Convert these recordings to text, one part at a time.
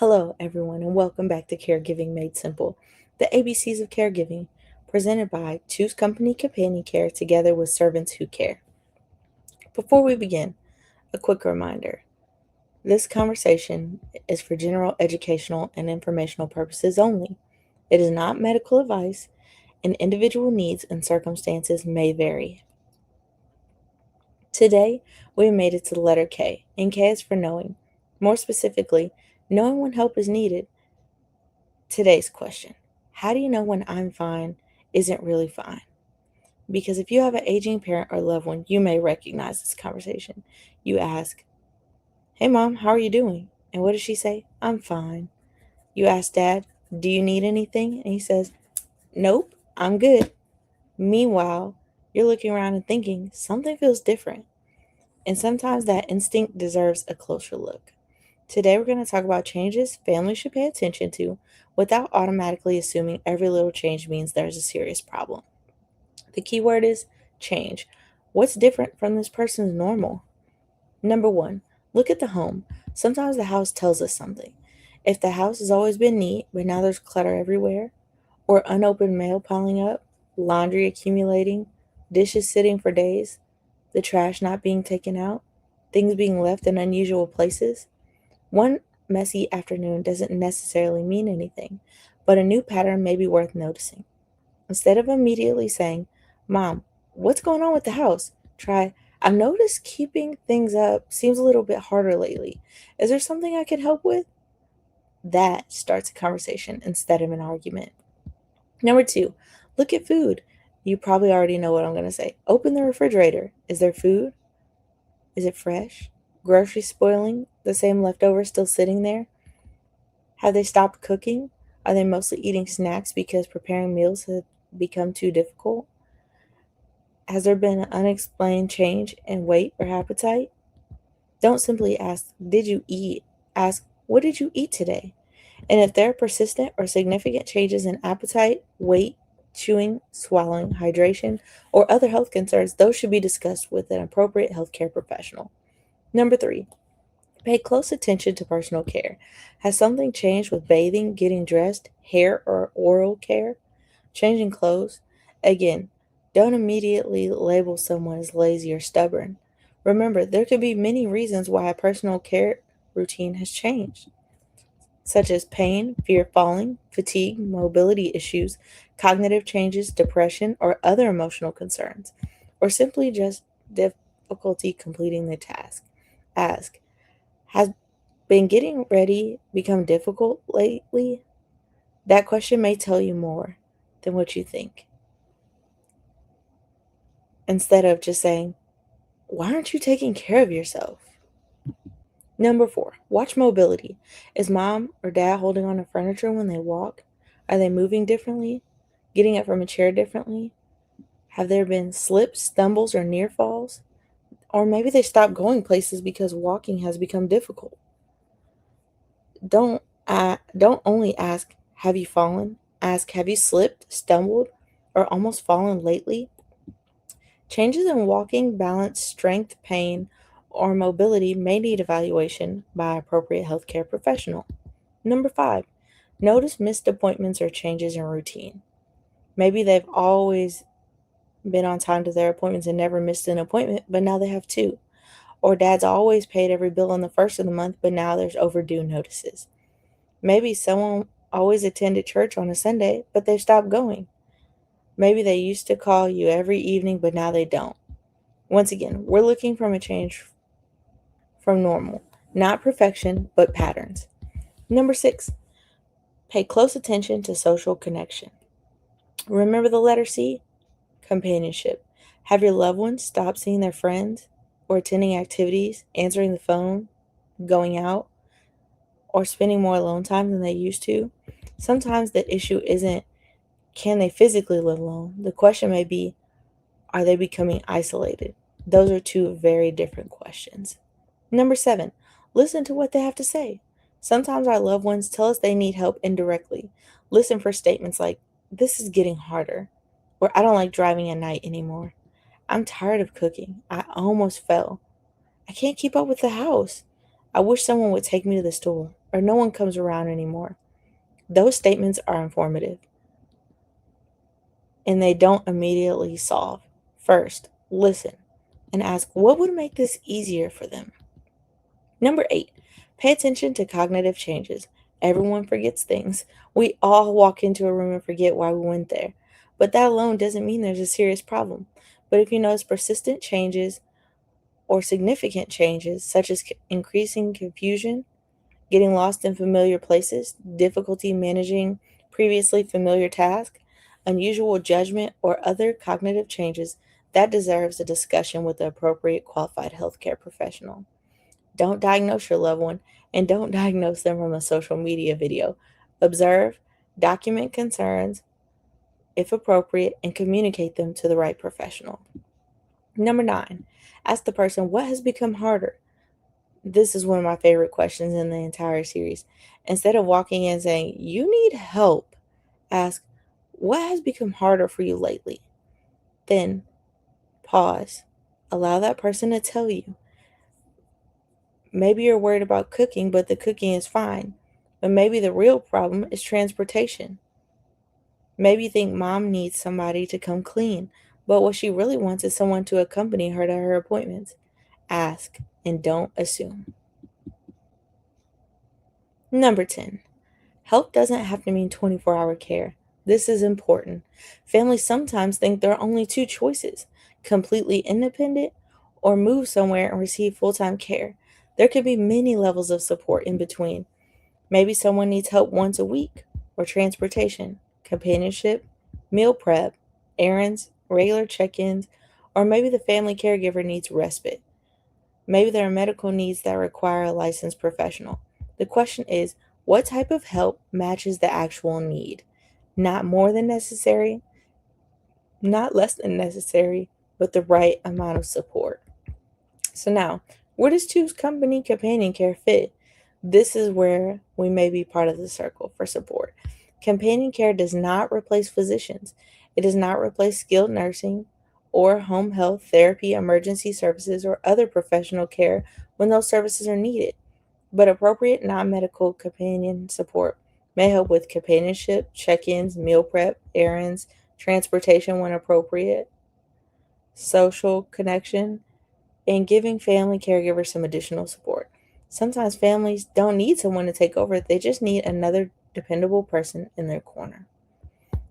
Hello, everyone, and welcome back to Caregiving Made Simple, the ABCs of Caregiving, presented by Choose Company Companion Care together with Servants Who Care. Before we begin, a quick reminder. This conversation is for general educational and informational purposes only. It is not medical advice, and individual needs and circumstances may vary. Today, we made it to the letter K, and K is for knowing. More specifically, knowing when help is needed. Today's question: how do you know when I'm fine isn't really fine? Because if you have an aging parent or loved one, you may recognize this conversation. You ask, "Hey mom, how are you doing?" And what does she say? "I'm fine." You ask dad, "Do you need anything?" And he says, "Nope, I'm good." Meanwhile, you're looking around and thinking something feels different. And sometimes that instinct deserves a closer look. Today, we're going to talk about changes families should pay attention to without automatically assuming every little change means there's a serious problem. The key word is change. What's different from this person's normal? Number one, look at the home. Sometimes the house tells us something. If the house has always been neat, but now there's clutter everywhere, or unopened mail piling up, laundry accumulating, dishes sitting for days, the trash not being taken out, things being left in unusual places, one messy afternoon doesn't necessarily mean anything, but a new pattern may be worth noticing. Instead of immediately saying, "Mom, what's going on with the house?" Try, "I've noticed keeping things up seems a little bit harder lately. Is there something I can help with?" That starts a conversation instead of an argument. Number two, look at food. You probably already know what I'm going to say. Open the refrigerator. Is there food? Is it fresh? Groceries spoiling? The same leftovers still sitting there? Have they stopped cooking? Are they mostly eating snacks because preparing meals has become too difficult? Has there been an unexplained change in weight or appetite? Don't simply ask, "Did you eat?" Ask, "What did you eat today?" And if there are persistent or significant changes in appetite, weight, chewing, swallowing, hydration, or other health concerns, those should be discussed with an appropriate healthcare professional. Number three, pay close attention to personal care. Has something changed with bathing, getting dressed, hair or oral care, changing clothes? Again, don't immediately label someone as lazy or stubborn. Remember, there could be many reasons why a personal care routine has changed, such as pain, fear of falling, fatigue, mobility issues, cognitive changes, depression, or other emotional concerns, or simply just difficulty completing the task. Ask, has been getting ready become difficult lately? That question may tell you more than what you think. Instead of just saying, "Why aren't you taking care of yourself?" Number four, watch mobility. Is mom or dad holding on to furniture when they walk? Are they moving differently? Getting up from a chair differently? Have there been slips, stumbles, or near falls? Or maybe they stopped going places because walking has become difficult. Don't only ask, "Have you fallen?" Ask, "Have you slipped, stumbled, or almost fallen lately?" Changes in walking, balance, strength, pain, or mobility may need evaluation by an appropriate healthcare professional. Number five, notice missed appointments or changes in routine. Maybe they've always been on time to their appointments and never missed an appointment, but now they have two. Or dad's always paid every bill on the first of the month, but now there's overdue notices. Maybe someone always attended church on a Sunday, but they've stopped going. Maybe they used to call you every evening, but now they don't. Once again, we're looking from a change from normal, not perfection, but patterns. Number six, pay close attention to social connection. Remember the letter C? Companionship. Have your loved ones stopped seeing their friends or attending activities, answering the phone, going out, or spending more alone time than they used to? Sometimes the issue isn't, can they physically live alone? The question may be, are they becoming isolated? Those are two very different questions. Number seven, listen to what they have to say. Sometimes our loved ones tell us they need help indirectly. Listen for statements like, "This is getting harder," or "I don't like driving at night anymore." "I'm tired of cooking. I almost fell." "I can't keep up with the house." "I wish someone would take me to the store." or no one comes around anymore. Those statements are informative and they don't immediately solve. First, listen and ask what would make this easier for them. Number 8, pay attention to cognitive changes. Everyone forgets things. We all walk into a room and forget why we went there. But that alone doesn't mean there's a serious problem. But if you notice persistent changes or significant changes, such as increasing confusion, getting lost in familiar places, difficulty managing previously familiar tasks, unusual judgment, or other cognitive changes, that deserves a discussion with the appropriate qualified healthcare professional. Don't diagnose your loved one and don't diagnose them from a social media video. Observe, document concerns if appropriate, and communicate them to the right professional. Number 9, ask the person what has become harder. This is one of my favorite questions in the entire series. Instead of walking in saying, you need help, ask, what has become harder for you lately? Then pause. Allow that person to tell you. Maybe you're worried about cooking, but the cooking is fine. But maybe the real problem is transportation. Maybe you think mom needs somebody to come clean, but what she really wants is someone to accompany her to her appointments. Ask and don't assume. Number 10. Help doesn't have to mean 24-hour care. This is important. Families sometimes think there are only two choices: completely independent or move somewhere and receive full time care. There could be many levels of support in between. Maybe someone needs help once a week, or transportation, companionship, meal prep, errands, regular check ins, or maybe the family caregiver needs respite. Maybe there are medical needs that require a licensed professional. The question is, what type of help matches the actual need? Not more than necessary, not less than necessary, but the right amount of support. So now, where does choose company companion care fit? This is where we may be part of the circle for support. Companion care does not replace physicians. It does not replace skilled nursing or home health, therapy, emergency services, or other professional care when those services are needed. But appropriate non medical companion support may help with companionship, check ins, meal prep, errands, transportation when appropriate, social connection, and giving family caregivers some additional support. Sometimes families don't need someone to take over, they just need another dependable person in their corner.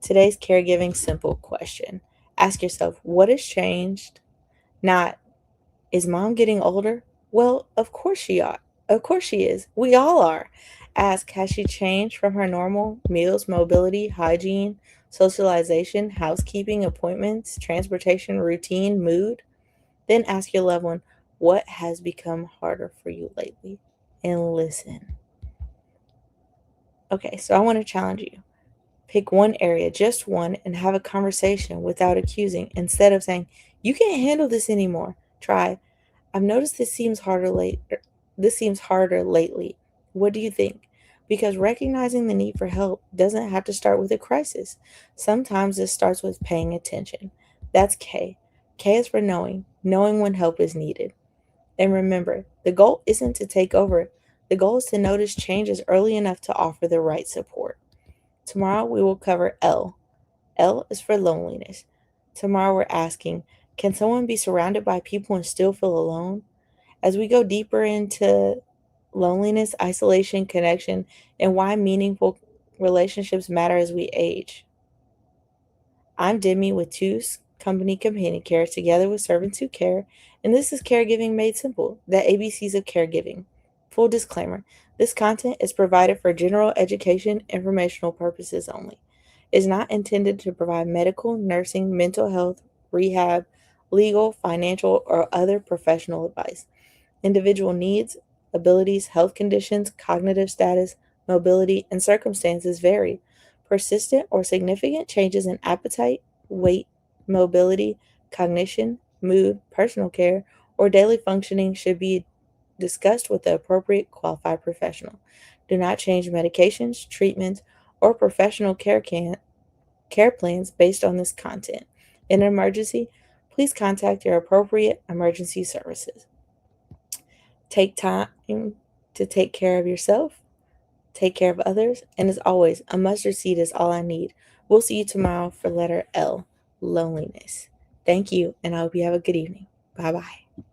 Today's Caregiving Simple question: ask yourself, what has changed? Not, is mom getting older? Well, of course she ought. Of course she is. We all are. Ask, has she changed from her normal meals, mobility, hygiene, socialization, housekeeping, appointments, transportation, routine, mood? Then ask your loved one, what has become harder for you lately? And listen. Okay, so I want to challenge you. Pick one area, just one, and have a conversation without accusing. Instead of saying, you can't handle this anymore, try, I've noticed this seems harder lately. What do you think? Because recognizing the need for help doesn't have to start with a crisis. Sometimes it starts with paying attention. That's K. K is for knowing when help is needed. And remember, the goal isn't to take over. The goal is to notice changes early enough to offer the right support. Tomorrow we will cover L. L is for loneliness. Tomorrow we're asking, can someone be surrounded by people and still feel alone? As we go deeper into loneliness, isolation, connection, and why meaningful relationships matter as we age. I'm Demi with Two's Company Companion Care, together with Servants Who Care, and this is Caregiving Made Simple, the ABCs of Caregiving. Full disclaimer, this content is provided for general education, informational purposes only. It is not intended to provide medical, nursing, mental health, rehab, legal, financial, or other professional advice. Individual needs, abilities, health conditions, cognitive status, mobility, and circumstances vary. Persistent or significant changes in appetite, weight, mobility, cognition, mood, personal care, or daily functioning should be discussed with the appropriate qualified professional. Do not change medications, treatments, or professional care plans based on this content. In an emergency, please contact your appropriate emergency services. Take time to take care of yourself. take care of others, and as always, a mustard seed is all I need. We'll see you tomorrow for letter L, loneliness. Thank you, and I hope you have a good evening. Bye bye.